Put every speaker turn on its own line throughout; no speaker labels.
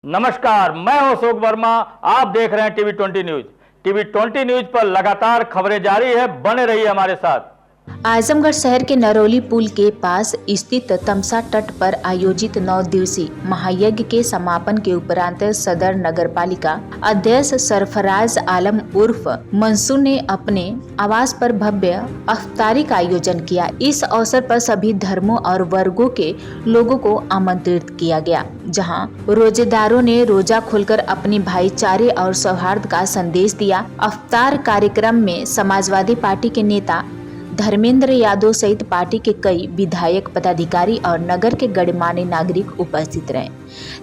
नमस्कार, मैं हूं अशोक वर्मा। आप देख रहे हैं टीवी 20 न्यूज। टीवी 20 न्यूज पर लगातार खबरें जारी है, बने रहिए हमारे साथ।
आजमगढ़ शहर के नरौली पुल के पास स्थित तमसा तट पर आयोजित 9 दिवसीय महायज्ञ के समापन के उपरांत सदर नगरपालिका अध्यक्ष सरफराज आलम उर्फ मंसूर ने अपने आवास पर भव्य अफ्तारी का आयोजन किया। इस अवसर पर सभी धर्मों और वर्गों के लोगों को आमंत्रित किया गया, जहां रोजेदारों ने रोजा खोलकर अपनी भाईचारे और सौहार्द का संदेश दिया। अफ्तार कार्यक्रम में समाजवादी पार्टी के नेता धर्मेंद्र यादव सहित पार्टी के कई विधायक, पदाधिकारी और नगर के गणमान्य नागरिक उपस्थित रहे।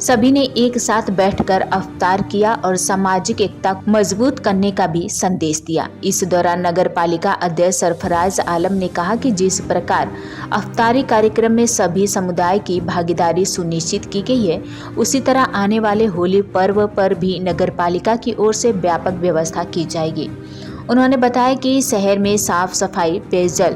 सभी ने एक साथ बैठकर अफ्तार किया और सामाजिक एकता को मजबूत करने का भी संदेश दिया। इस दौरान नगर पालिका अध्यक्ष सरफराज आलम ने कहा कि जिस प्रकार अफ्तारी कार्यक्रम में सभी समुदाय की भागीदारी सुनिश्चित की गई है, उसी तरह आने वाले होली पर्व पर भी नगर पालिका की ओर से व्यापक व्यवस्था की जाएगी। उन्होंने बताया कि शहर में साफ सफाई, पेयजल,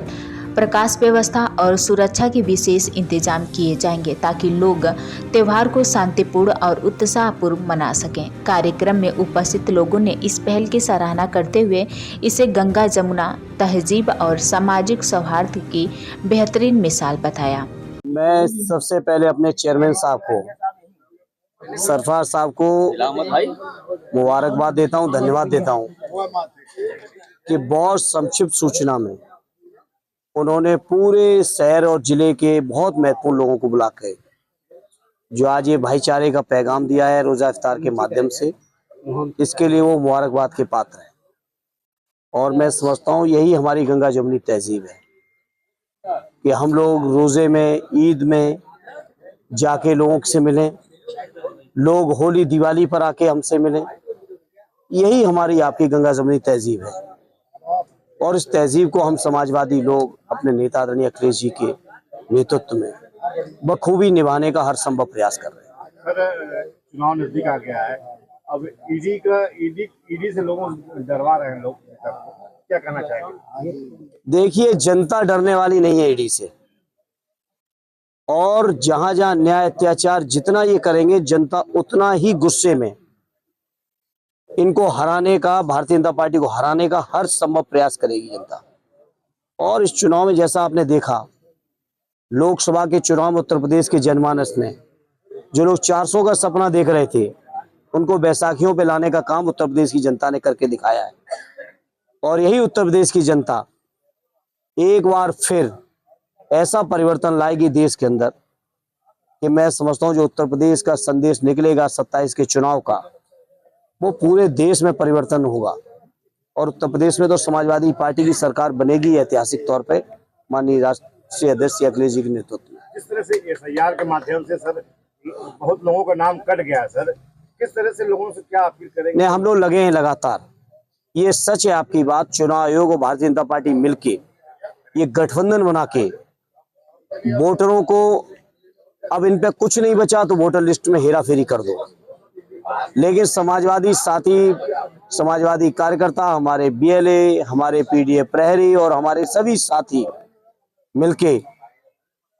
प्रकाश व्यवस्था और सुरक्षा के विशेष इंतजाम किए जाएंगे ताकि लोग त्योहार को शांतिपूर्ण और उत्साहपूर्ण मना सकें। कार्यक्रम में उपस्थित लोगों ने इस पहल की सराहना करते हुए इसे गंगा जमुना तहजीब और सामाजिक सौहार्द की बेहतरीन मिसाल बताया।
मैं सबसे पहले अपने चेयरमैन साहब को, सरफराज साहब को मुबारकबाद देता हूं, धन्यवाद देता हूं कि बहुत संक्षिप्त सूचना में उन्होंने पूरे शहर और जिले के बहुत महत्वपूर्ण लोगों को बुला के जो आज ये भाईचारे का पैगाम दिया है रोजा इफ्तार के माध्यम से, इसके लिए वो मुबारकबाद के पात्र हैं। और मैं समझता हूँ यही हमारी गंगा जमुनी तहजीब है कि हम लोग रोजे में, ईद में जाके लोगों से मिलें, लोग होली दिवाली पर आके हमसे मिलें। यही हमारी आपकी गंगा जमुनी तहजीब है और इस तहजीब को हम समाजवादी लोग अपने नेता आदरणीय अखिलेश जी के नेतृत्व में बखूबी निभाने का हर संभव प्रयास कर रहे हैं।
सर, चुनाव नजदीक आ गया है, अब ईडी से लोगों डरवा रहे हैं लोग, क्या कहना चाहेंगे?
देखिए, जनता डरने वाली नहीं है ईडी से, और जहां जहां न्याय अत्याचार जितना ये करेंगे, जनता उतना ही गुस्से में इनको हराने का, भारतीय जनता पार्टी को हराने का हर संभव प्रयास करेगी जनता। और इस चुनाव में जैसा आपने देखा, लोकसभा के चुनाव में उत्तर प्रदेश के जनमानस ने, जो लोग 400 का सपना देख रहे थे, उनको बैसाखियों पे लाने का काम उत्तर प्रदेश की जनता ने करके दिखाया है। और यही उत्तर प्रदेश की जनता एक बार फिर ऐसा परिवर्तन लाएगी देश के अंदर कि मैं समझता हूं जो उत्तर प्रदेश का संदेश निकलेगा 27 के चुनाव का, वो पूरे देश में परिवर्तन होगा। और उत्तर प्रदेश में तो समाजवादी पार्टी की सरकार बनेगी ऐतिहासिक तौर पे, माननीय राष्ट्रीय अध्यक्ष अखिलेश जी के नेतृत्व में।
किस तरह से एसआईआर के माध्यम से सर बहुत लोगों का नाम कट गया है, सर किस तरह से लोगों से क्या अपील करेंगे?
नहीं, हम लोग लगे हैं लगातार, ये सच है आपकी बात। चुनाव आयोग और भारतीय जनता पार्टी मिलके ये गठबंधन बना के वोटरों को, अब इन पे कुछ नहीं बचा तो वोटर लिस्ट में हेरा फेरी कर दो, लेकिन समाजवादी साथी, समाजवादी कार्यकर्ता, हमारे बीएलए, हमारे पीडीए प्रहरी और हमारे सभी साथी मिलके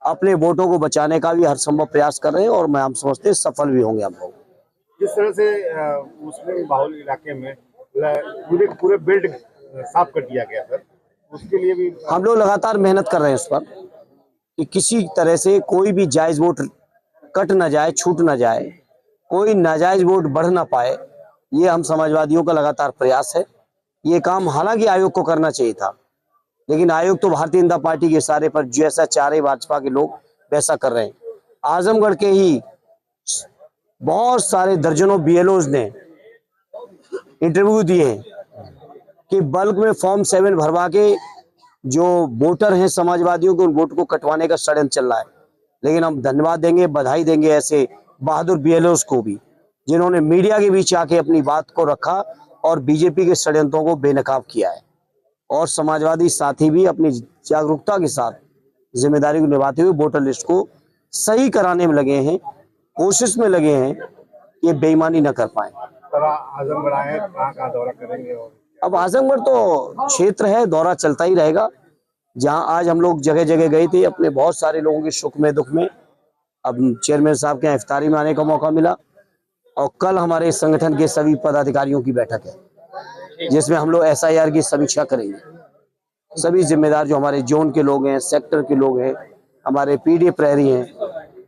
अपने वोटों को बचाने का भी हर संभव प्रयास कर रहे हैं और हम समझते हैं सफल भी होंगे हम लोग।
जिस तरह से मुस्लिम बाहुल इलाके में पूरे बेल्ट साफ कर दिया गया सर, उसके लिए भी
हम लोग लगातार मेहनत कर रहे हैं इस पर कि किसी तरह से कोई भी जायज वोट कट ना जाए, छूट ना जाए, कोई नाजायज वोट बढ़ ना पाए। ये हम समाजवादियों का लगातार प्रयास है। ये काम हालांकि आयोग को करना चाहिए था, लेकिन आयोग तो भारतीय जनता पार्टी के इशारे पर जैसा चाह रहे भाजपा के लोग वैसा कर रहे हैं। आजमगढ़ के ही बहुत सारे दर्जनों बीएलओज ने इंटरव्यू दिए हैं कि बल्क में फॉर्म 7 भरवा के जो वोटर हैं समाजवादियों के, उन वोट को कटवाने का षड्यंत्र चल रहा है। लेकिन हम धन्यवाद देंगे, बधाई देंगे ऐसे बहादुर बीएलओज को भी, जिन्होंने मीडिया के बीच आके अपनी बात को रखा और बीजेपी के षड्यंत्रों को बेनकाब किया है। और समाजवादी साथी भी अपनी जागरूकता के साथ जिम्मेदारी को निभाते हुए वोटर लिस्ट को सही कराने में लगे हैं, कोशिश में लगे हैं कि बेईमानी न कर पाए।
आजमगढ़ आए, कहाँ दौरा करेंगे?
अब आजमगढ़ तो क्षेत्र है, दौरा चलता ही रहेगा। जहां आज हम लोग जगह जगह गए थे अपने बहुत सारे लोगों के सुख में दुख में, अब चेयरमैन साहब के यहाँ इफ्तारी में आने का मौका मिला। और कल हमारे संगठन के सभी पदाधिकारियों की बैठक है जिसमें हम लोग SIR की समीक्षा करेंगे। सभी जिम्मेदार जो हमारे जोन के लोग हैं, सेक्टर के लोग हैं, हमारे PD प्रहरी हैं,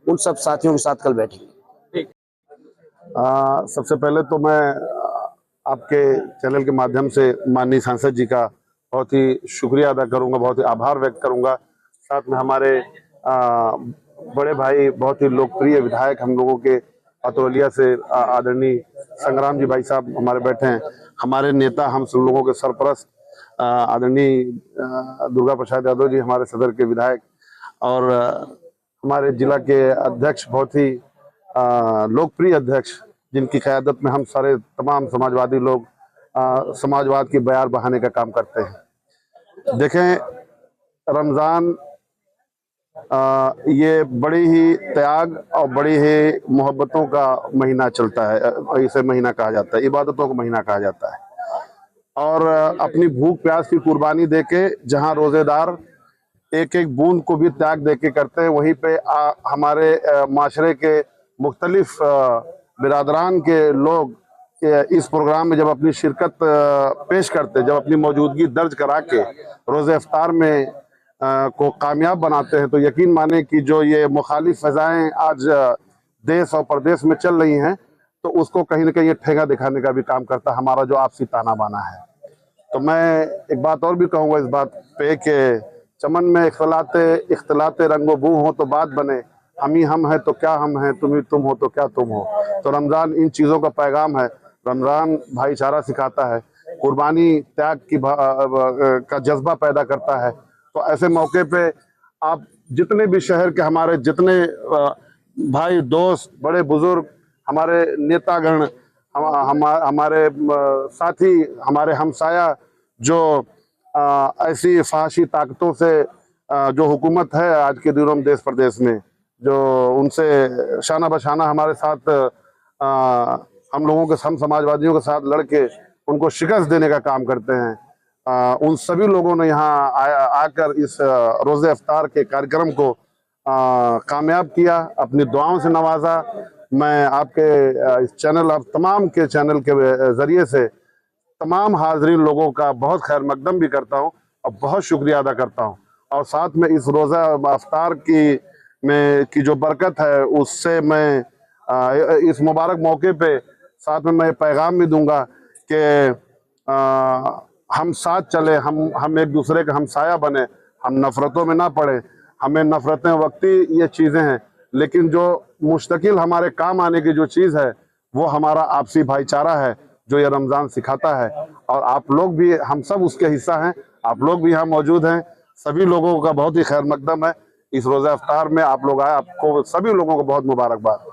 उन सब साथियों के साथ कल बैठेंगे।
सबसे पहले तो मैं आपके चैनल के माध्यम से माननीय सांसद जी का बहुत ही शुक्रिया अदा करूंगा, बहुत ही आभार व्यक्त करूंगा। साथ में हमारे बड़े भाई, बहुत ही लोकप्रिय विधायक हम लोगों के अतोलिया से आदरणीय संग्राम जी भाई साहब हमारे बैठे हैं। हमारे नेता, हम सब लोगों के सरपरस्त आदरणीय दुर्गा प्रसाद यादव जी हमारे सदर के विधायक, और हमारे जिला के अध्यक्ष, बहुत ही लोकप्रिय अध्यक्ष, जिनकी क़यादत में हम सारे तमाम समाजवादी लोग समाजवाद की बयार बहाने का काम करते हैं। देखें, रमज़ान ये बड़ी ही त्याग और बड़ी ही मोहब्बतों का महीना चलता है, इसे महीना कहा जाता है, इबादतों का महीना कहा जाता है। और अपनी भूख प्यास की कुर्बानी देके जहां रोजेदार एक एक बूंद को भी त्याग देके करते हैं, वहीं पे हमारे माशरे के मुख्तलिफ बिरादरान के लोग इस प्रोग्राम में जब अपनी शिरकत पेश करते, जब अपनी मौजूदगी दर्ज करा के रोज़े इफ्तार में को कामयाब बनाते हैं, तो यकीन माने कि जो ये मुखालिफ फ़ज़ाएँ आज देश और प्रदेश में चल रही हैं, तो उसको कहीं ना कहीं ये ठेगा दिखाने का भी काम करता है हमारा जो आपसी ताना बाना है। तो मैं एक बात और भी कहूँगा इस बात पे कि चमन में इख्तलाते रंगो बू हो तो बात बने, हम ही हम हैं तो क्या हम हैं, तुम ही तुम हो तो क्या तुम हो। तो रमज़ान इन चीज़ों का पैगाम है। रमज़ान भाईचारा सिखाता है, कुर्बानी त्याग की का जज्बा पैदा करता है। तो ऐसे मौके पे आप जितने भी शहर के हमारे जितने भाई दोस्त, बड़े बुजुर्ग, हमारे नेतागण, हमारे साथी, हमारे हमसाया जो ऐसी फहाशी ताकतों से जो हुकूमत है आज के दिनों में देश प्रदेश में, जो उनसे शाना बशाना हमारे साथ हम लोगों के, हम समाजवादियों के साथ लड़के उनको शिकस्त देने का काम करते हैं, उन सभी लोगों ने यहाँ आकर इस रोज़े इफ्तार के कार्यक्रम को कामयाब किया, अपनी दुआओं से नवाजा। मैं आपके इस चैनल, आप तमाम के चैनल के ज़रिए से तमाम हाज़रीन लोगों का बहुत खैर मकदम भी करता हूँ और बहुत शुक्रिया अदा करता हूँ। और साथ में इस रोज़ा इफ्तार की जो बरकत है, उससे मैं इस मुबारक मौके पे साथ में मैं पैगाम भी दूंगा कि हम साथ चले, हम एक दूसरे का हमसाया बने, हम नफ़रतों में ना पड़े। हमें नफ़रतें वक्ती ये चीज़ें हैं, लेकिन जो मुस्तकिल हमारे काम आने की जो चीज़ है वो हमारा आपसी भाईचारा है, जो ये रमज़ान सिखाता है। और आप लोग भी, हम सब उसके हिस्सा हैं, आप लोग भी यहाँ मौजूद हैं। सभी लोगों का बहुत ही खैर मकदम है इस रोज़ा इफ्तार में, आप लोग आए, आपको सभी लोगों को बहुत मुबारकबाद।